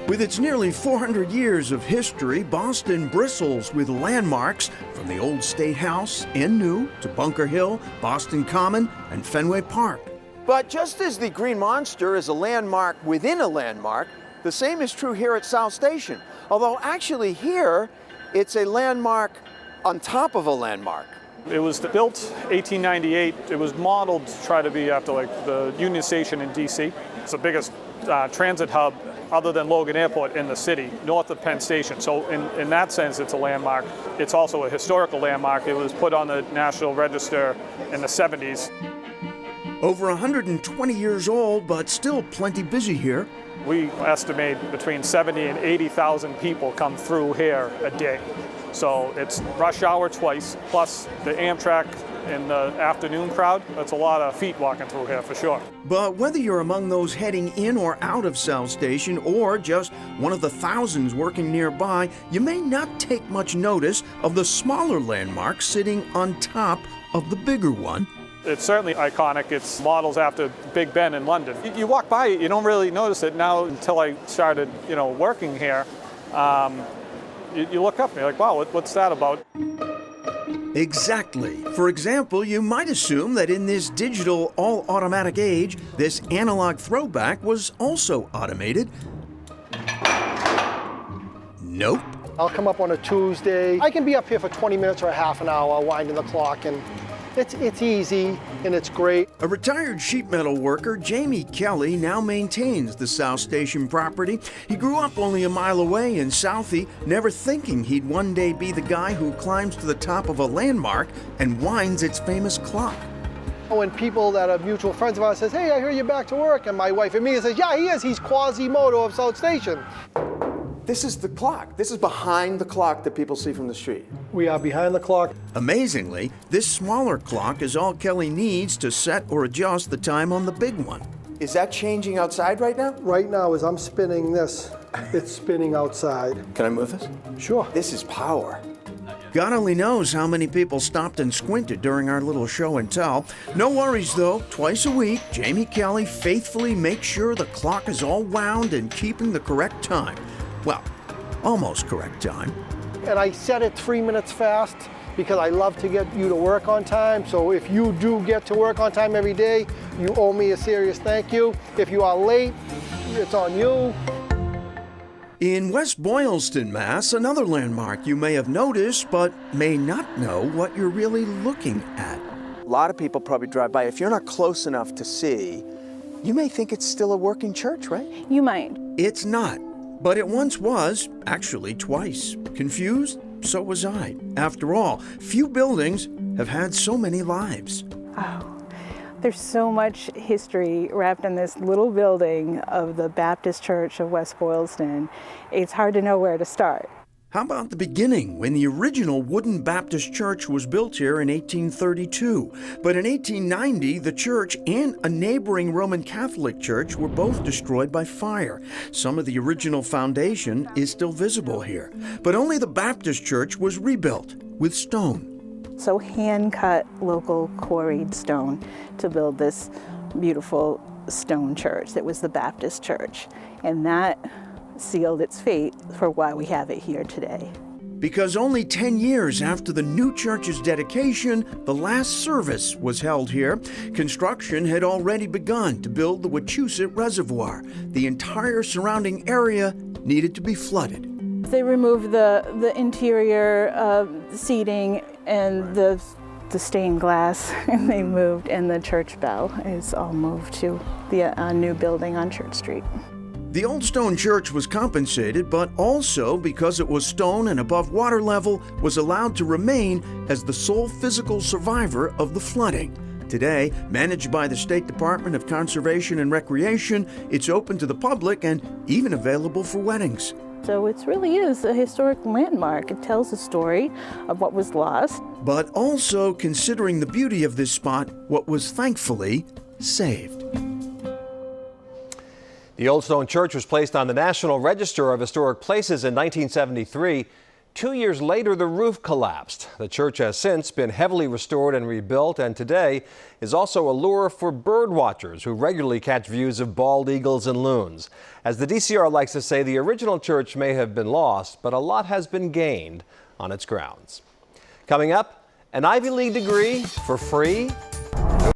With its nearly 400 years of history, Boston bristles with landmarks from the old State House and new to Bunker Hill, Boston Common, and Fenway Park. But just as the Green Monster is a landmark within a landmark, the same is true here at South Station. Although actually here, it's a landmark on top of a landmark. It was built 1898. It was modeled to try to be after like the Union Station in DC. It's the biggest transit hub other than Logan Airport in the city, north of Penn Station. So in that sense, it's a landmark. It's also a historical landmark. It was put on the National Register in the 70s. Over 120 years old, but still plenty busy here. We estimate between 70 and 80,000 people come through here a day. So it's rush hour twice, plus the Amtrak in the afternoon crowd. That's a lot of feet walking through here for sure. But whether you're among those heading in or out of South Station or just one of the thousands working nearby, you may not take much notice of the smaller landmark sitting on top of the bigger one. It's certainly iconic. It's models after Big Ben in London. You walk by it, you don't really notice it now until I started, working here. You look up and you're like, wow, what's that about? Exactly. For example, you might assume that in this digital, all-automatic age, this analog throwback was also automated. Nope. I'll come up on a Tuesday. I can be up here for 20 minutes or a half an hour winding the clock, and it's easy and it's great. A retired sheet metal worker, Jamie Kelly, now maintains the South Station property. He grew up only a mile away in Southie, never thinking he'd one day be the guy who climbs to the top of a landmark and winds its famous clock. When people that are mutual friends of ours says, hey, I hear you're back to work, and my wife immediately says, yeah, he is. He's Quasimodo of South Station. This is the clock. This is behind the clock that people see from the street. We are behind the clock. Amazingly, this smaller clock is all Kelly needs to set or adjust the time on the big one. Is that changing outside right now? Right now, as I'm spinning this, it's spinning outside. Can I move this? Sure. This is power. God only knows how many people stopped and squinted during our little show and tell. No worries though, twice a week, Jamie Kelly faithfully makes sure the clock is all wound and keeping the correct time. Well, almost correct time. And I set it 3 minutes fast because I love to get you to work on time. So if you do get to work on time every day, you owe me a serious thank you. If you are late, it's on you. In West Boylston, Mass., another landmark you may have noticed but may not know what you're really looking at. A lot of people probably drive by. If you're not close enough to see, you may think it's still a working church, right? You might. It's not. But it once was, actually twice. Confused? So was I. After all, few buildings have had so many lives. Oh, there's so much history wrapped in this little building of the Baptist Church of West Boylston. It's hard to know where to start. How about the beginning, when the original wooden Baptist church was built here in 1832? But in 1890, the church and a neighboring Roman Catholic church were both destroyed by fire. Some of the original foundation is still visible here. But only the Baptist church was rebuilt with stone. So hand-cut local quarried stone to build this beautiful stone church that was the Baptist church. And that sealed its fate for why we have it here today. Because only 10 years after the new church's dedication, the last service was held here. Construction had already begun to build the Wachusett Reservoir. The entire surrounding area needed to be flooded. They removed the interior seating and the stained glass, and they moved, and the church bell is all moved to the new building on Church Street. The old stone church was compensated, but also because it was stone and above water level, was allowed to remain as the sole physical survivor of the flooding. Today, managed by the State Department of Conservation and Recreation, it's open to the public and even available for weddings. So it really is a historic landmark. It tells a story of what was lost. But also, considering the beauty of this spot, what was thankfully saved. The Old Stone Church was placed on the National Register of Historic Places in 1973. 2 years later, the roof collapsed. The church has since been heavily restored and rebuilt, and today is also a lure for bird watchers who regularly catch views of bald eagles and loons. As the DCR likes to say, the original church may have been lost, but a lot has been gained on its grounds. Coming up, an Ivy League degree for free